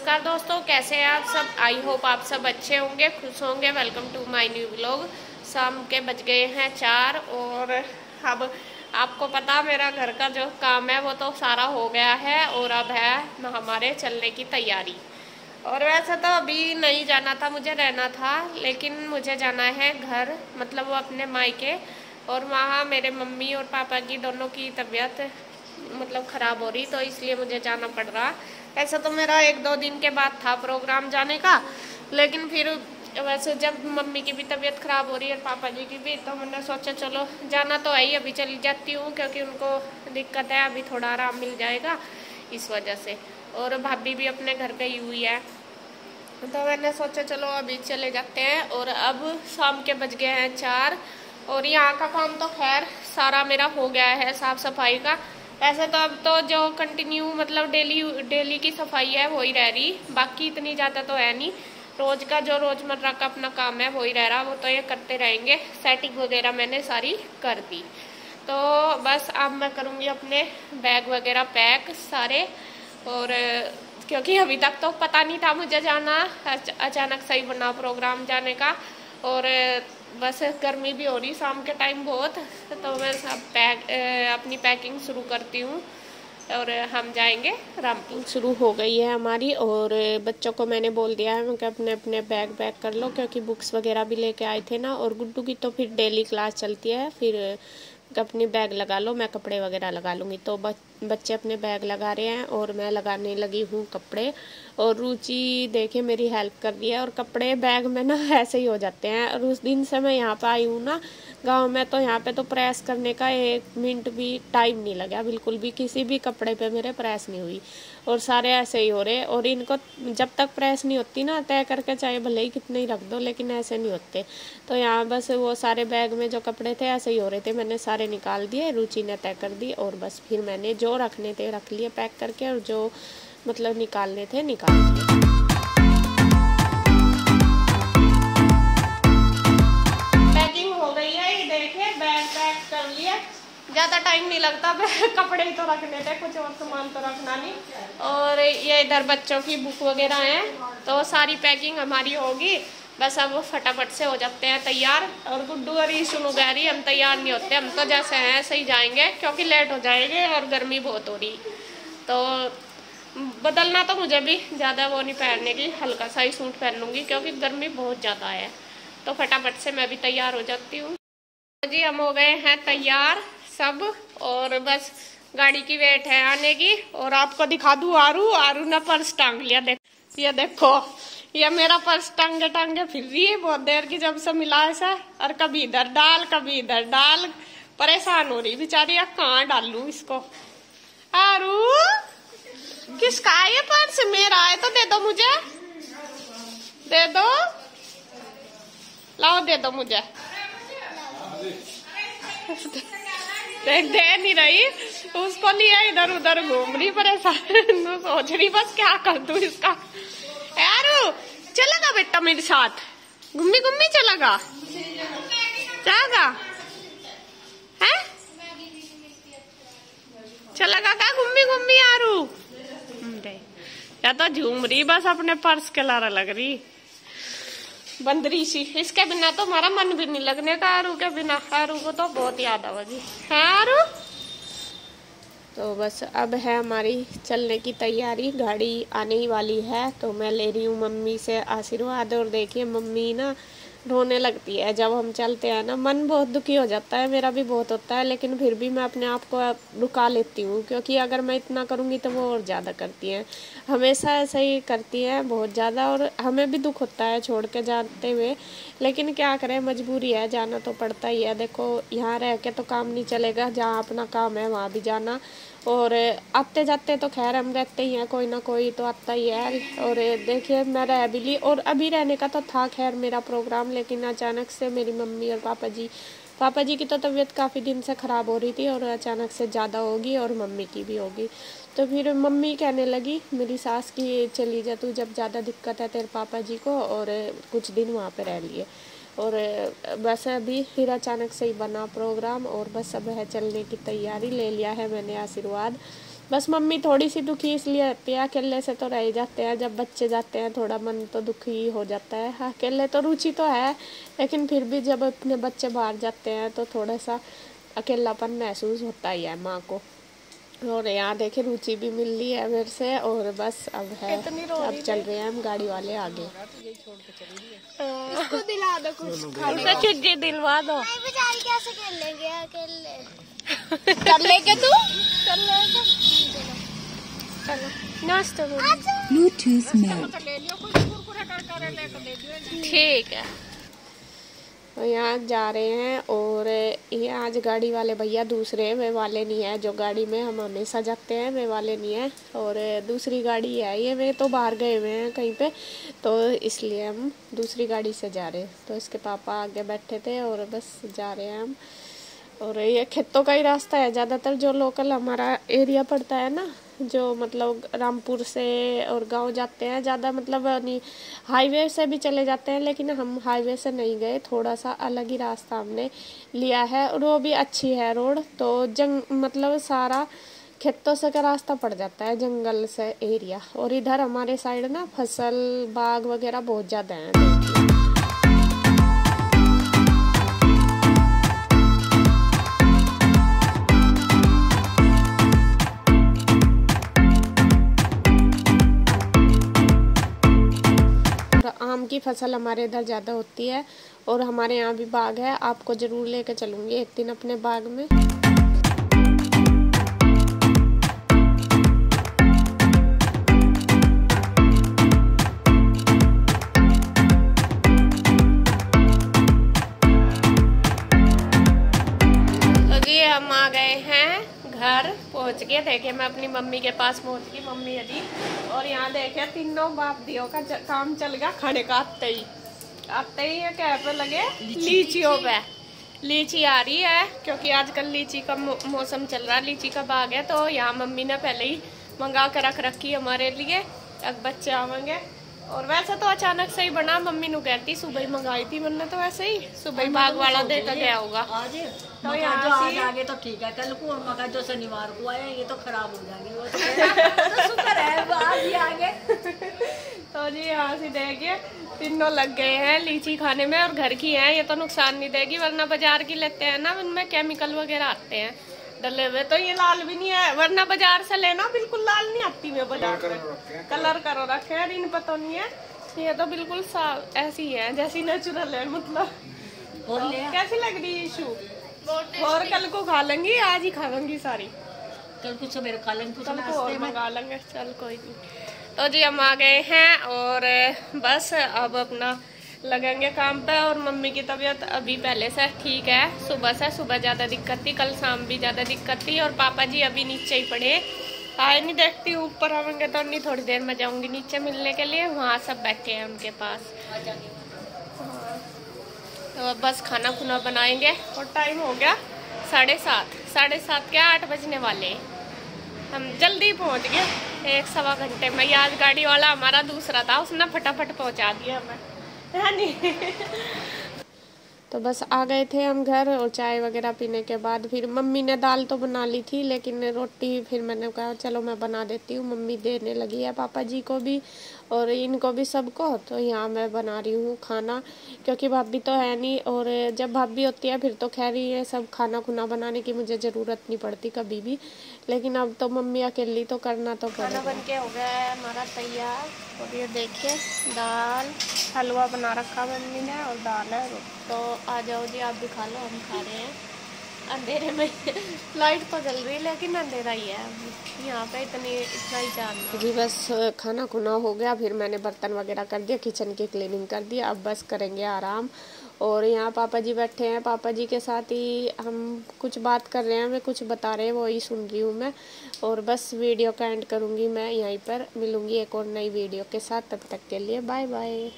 नमस्कार दोस्तों, कैसे हैं आप सब। आई होप आप सब अच्छे होंगे, खुश होंगे। Welcome to my new vlog. शाम के बज गए हैं 4 और अब आपको पता मेरा घर का जो काम है वो तो सारा हो गया है और अब है हमारे चलने की तैयारी। और वैसे तो अभी नहीं जाना था, मुझे रहना था, लेकिन मुझे जाना है घर, मतलब वो अपने मायके। और वहाँ मेरे मम्मी और पापा की दोनों की तबीयत मतलब ख़राब हो रही, तो इसलिए मुझे जाना पड़ रहा। ऐसा तो मेरा 1-2 दिन के बाद था प्रोग्राम जाने का, लेकिन फिर वैसे जब मम्मी की भी तबीयत ख़राब हो रही है और पापा जी की भी, तो मैंने सोचा चलो जाना तो है ही, अभी चली जाती हूँ, क्योंकि उनको दिक्कत है, अभी थोड़ा आराम मिल जाएगा इस वजह से। और भाभी भी अपने घर गई हुई है, तो मैंने सोचा चलो अभी चले जाते हैं। और अब शाम के बज गए हैं 4 और यहाँ का काम तो खैर सारा मेरा हो गया है, साफ सफाई का। ऐसे तो अब तो जो कंटिन्यू मतलब डेली की सफाई है वही रह रही, बाकी इतनी ज़्यादा तो है नहीं। रोज का जो रोजमर्रा का अपना काम है वही रह रहा, वो तो ये करते रहेंगे। सेटिंग वगैरह मैंने सारी कर दी, तो बस अब मैं करूँगी अपने बैग वगैरह पैक सारे। और क्योंकि अभी तक तो पता नहीं था मुझे जाना, अचानक सही बना प्रोग्राम जाने का। और बस गर्मी भी हो रही शाम के टाइम बहुत, तो मैं सब अपनी पैकिंग शुरू करती हूँ और हम जाएंगे रामपुर। शुरू हो गई है हमारी और बच्चों को मैंने बोल दिया है कि अपने अपने बैग पैक कर लो, क्योंकि बुक्स वगैरह भी लेके आए थे ना। और गुड्डू की तो फिर डेली क्लास चलती है, फिर अपनी बैग लगा लो, मैं कपड़े वगैरह लगा लूँगी। तो बच्चे अपने बैग लगा रहे हैं और मैं लगाने लगी हूँ कपड़े। और रुचि देखे मेरी हेल्प कर रही है। और कपड़े बैग में ना ऐसे ही हो जाते हैं। और उस दिन से मैं यहाँ पे आई हूँ ना गांव में, तो यहाँ पे तो प्रेस करने का 1 मिनट भी टाइम नहीं लगा, बिल्कुल भी किसी भी कपड़े पे मेरे प्रेस नहीं हुई। और सारे ऐसे ही हो रहे। और इनको जब तक प्रेस नहीं होती ना, तय करके चाहे भले ही कितने ही रख दो, लेकिन ऐसे नहीं होते। तो यहाँ बस वो सारे बैग में जो कपड़े थे ऐसे ही हो रहे थे, मैंने सारे निकाल दिए, रुचि ने तय कर दी। और बस फिर मैंने जो रखने थे रख लिए पैक करके, और जो मतलब निकालने थे निकाल दिए। पैकिंग हो गई है, ये देखिए बैग पैक कर लिया। ज़्यादा टाइम नहीं लगता, कपड़े ही तो रखने थे, कुछ और सामान तो रखना नहीं। और ये इधर बच्चों की बुक वगैरह हैं, तो सारी पैकिंग हमारी होगी। बस अब फटाफट से हो जाते हैं तैयार। और गुड्डू और ईशुनु कह रही हम तैयार नहीं होते, हम तो जैसे हैं ऐसे ही जाएंगे, क्योंकि लेट हो जाएंगे और गर्मी बहुत हो रही। तो बदलना तो मुझे भी ज़्यादा वो नहीं पहनने की, हल्का सा ही सूट पहन लूँगी, क्योंकि गर्मी बहुत ज़्यादा है। तो फटाफट से मैं भी तैयार हो जाती हूँ। जी हम हो गए हैं तैयार सब, और बस गाड़ी की वेट है आने की। और आपको दिखा दूँ, आरू ने पर्स टांग लिया। ये देखो, ये मेरा पर्स टांगे टांगे फिर रही है बहुत देर की, जब से मिला ऐसा। और कभी इधर डाल कभी इधर डाल, परेशान हो रही बेचारी। अब कहाँ डालूं इसको। आरू किसका है ये पर्स? मेरा है तो दे दो मुझे, दे दो, लाओ दे दो मुझे। दे नहीं रही, उसको लिया इधर उधर घूम रही परेशान, सोच रही बस क्या कर दूं इसका। यारू चलेगा बेटा मेरे साथ, घूमी घूमी चलेगा, जाएगा है, चलेगा क्या घूमी घूमी यारू? या तो झूम रही बस अपने पर्स के लारा लग रही बंदरी सी। इसके बिना तो हमारा मन भी नहीं लगने का, आरू के बिना। आरू को तो बहुत याद आवेगी, है आरू? तो बस अब है हमारी चलने की तैयारी, गाड़ी आने ही वाली है। तो मैं ले रही हूँ मम्मी से आशीर्वाद। और देखिए मम्मी ना रोने लगती है जब हम चलते हैं ना, मन बहुत दुखी हो जाता है, मेरा भी बहुत होता है, लेकिन फिर भी मैं अपने आप को रुका लेती हूँ, क्योंकि अगर मैं इतना करूँगी तो वो और ज़्यादा करती हैं, हमेशा ऐसा ही करती हैं बहुत ज़्यादा। और हमें भी दुख होता है छोड़ के जाते हुए, लेकिन क्या करें, मजबूरी है, जाना तो पड़ता ही है। देखो यहाँ रह के तो काम नहीं चलेगा, जहाँ अपना काम है वहाँ भी जाना। और आते जाते तो खैर हम रहते ही हैं, कोई ना कोई तो आता ही है। और देखिए मैं रह भी ली, और अभी रहने का तो था खैर मेरा प्रोग्राम, लेकिन अचानक से मेरी मम्मी और पापा जी की तो तबीयत काफ़ी दिन से ख़राब हो रही थी, और अचानक से ज़्यादा होगी और मम्मी की भी होगी। तो फिर मम्मी कहने लगी मेरी सास की, चली जा तू, जब ज़्यादा दिक्कत है तेरे पापा जी को, और कुछ दिन वहाँ पे रह लिए। और बस अभी फिर अचानक से ही बना प्रोग्राम, और बस अब है चलने की तैयारी, ले लिया है मैंने आशीर्वाद। बस मम्मी थोड़ी सी दुखी इसलिए रहती है, अकेले से तो रह ही जाते हैं, जब बच्चे जाते हैं थोड़ा मन तो दुखी हो जाता है। अकेले तो रुचि तो है, लेकिन फिर भी जब अपने बच्चे बाहर जाते हैं तो थोड़ा सा अकेलापन महसूस होता ही है माँ को। और यहाँ देखे रुचि भी मिल रही है मेरे से, और बस अब है, अब चल रहे हैं हम गाड़ी वाले आगे। इसको दिला दो कुछ खाने को, चीज़ दिलवा दो। नहीं बेचारी कैसे खेल लेंगे अकेले। कर लेंगे तू, कर लेंगे। चलो नाश्ता ब्लूटूथ में ठीक है। यहाँ जा रहे हैं, और ये आज गाड़ी वाले भैया दूसरे वे वाले नहीं है जो गाड़ी में हम हमेशा जाते हैं, वे वाले नहीं है, और दूसरी गाड़ी है ये। वे तो बाहर गए हुए हैं कहीं पे, तो इसलिए हम दूसरी गाड़ी से जा रहे हैं। तो इसके पापा आगे बैठे थे और बस जा रहे हैं हम। और ये खेतों का ही रास्ता है ज़्यादातर, जो लोकल हमारा एरिया पड़ता है ना, जो मतलब रामपुर से और गांव जाते हैं ज़्यादा, मतलब नहीं, हाईवे से भी चले जाते हैं, लेकिन हम हाईवे से नहीं गए, थोड़ा सा अलग ही रास्ता हमने लिया है, और वो भी अच्छी है रोड। तो मतलब सारा खेतों से का रास्ता पड़ जाता है, जंगल से एरिया। और इधर हमारे साइड ना फसल बाग वगैरह बहुत ज़्यादा है। आम की फसल हमारे इधर ज़्यादा होती है, और हमारे यहाँ भी बाग है, आपको ज़रूर लेकर चलूँगी एक दिन अपने बाग में। तो ये हम आ गए हैं घर, पहुंच गए। देखे मैं अपनी मम्मी के पास पहुंच गई, मम्मी अजी। और यहाँ देखे तीनों बाप दियों का काम चल गया खाने का। आते ही ये क्या पे लगे लीचियों पे। लीची आ रही है क्योंकि आजकल लीची का मौसम चल रहा है, लीची का बाग है। तो यहाँ मम्मी ने पहले ही मंगा कर रख रखी हमारे लिए, अब बच्चे आवेंगे। और वैसे तो अचानक से ही बना, मम्मी नु कहती सुबह ही मंगाई थी मैंने, तो वैसे ही सुबह ही बाग वाला देकर गया होगा। तो आज आगे तो ठीक है, कल को मका जो शनिवार को आए ये तो खराब हो जाएंगे, वो तो शुक्र है आज ही आगे। तो जी यहाँ से देखिए तीनों लग गए हैं लीची खाने में, और घर की है, ये तो नुकसान नहीं देगी, वरना बाजार की लेते हैं ना, उनमें केमिकल वगैरह आते हैं डले हुए। तो ये लाल भी नहीं है, वरना बाजार से लेना बिल्कुल लाल नहीं आती है बाजार में, कलर करो रखे हैं, इन पता नहीं है। ये तो बिल्कुल साफ ऐसी है जैसी नेचुरल है, मतलब। और कैसी लग रही है इशू? और कल को खा लेंगी, आज ही खाऊंगी सारी, कल कुछ सवेरे खा लेंगे, कल को और मंगा लेंगे। चल कोई नहीं। तो जी हम आ गए हैं, और बस अब अपना लगेंगे काम पे। और मम्मी की तबीयत अभी पहले से ठीक है, सुबह ज़्यादा दिक्कत थी, कल शाम भी ज़्यादा दिक्कत थी। और पापा जी अभी नीचे ही पड़े, आए नहीं, देखती हूँ ऊपर आवेंगे तो नहीं, थोड़ी देर में जाऊँगी नीचे मिलने के लिए, वहाँ सब बैठे हैं उनके पास। तो बस खाना खुना बनाएंगे, और टाइम हो गया 7:30 क्या 8 बजने वाले। हम जल्दी पहुंच गए, 1-1.25 घंटे में। आज गाड़ी वाला हमारा दूसरा था, उसने फटाफट पहुंचा दिया हमें, है नहीं। तो बस आ गए थे हम घर, और चाय वगैरह पीने के बाद फिर मम्मी ने दाल तो बना ली थी, लेकिन रोटी फिर मैंने कहा चलो मैं बना देती हूँ। मम्मी देने लगी है पापा जी को भी और इनको भी सबको। तो यहाँ मैं बना रही हूँ खाना, क्योंकि भाभी तो है नहीं, और जब भाभी होती है फिर तो खैर ये सब खाना खुना बनाने की मुझे ज़रूरत नहीं पड़ती कभी भी, लेकिन अब तो मम्मी अकेली तो करना तो खाना बन के हो गया है हमारा तैयार। और ये देखिए दाल, हलवा बना रखा मम्मी ने, और दाल है। तो आ जाओ जी, आप भी खा लो, हम खा रहे हैं अंधेरे में। लाइट तो जल रही, लेकिन अंधेरा ही है यहाँ पे, इतना ही जानना जी। बस खाना खुना हो गया, फिर मैंने बर्तन वगैरह कर दिया, किचन की क्लीनिंग कर दी, अब बस करेंगे आराम। और यहाँ पापा जी बैठे हैं, पापा जी के साथ ही हम कुछ बात कर रहे हैं, मैं कुछ बता रहे हैं वही सुन रही हूँ मैं। और बस वीडियो का एंड करूँगी मैं यहीं पर, मिलूँगी एक और नई वीडियो के साथ, तब तक के लिए बाय बाय।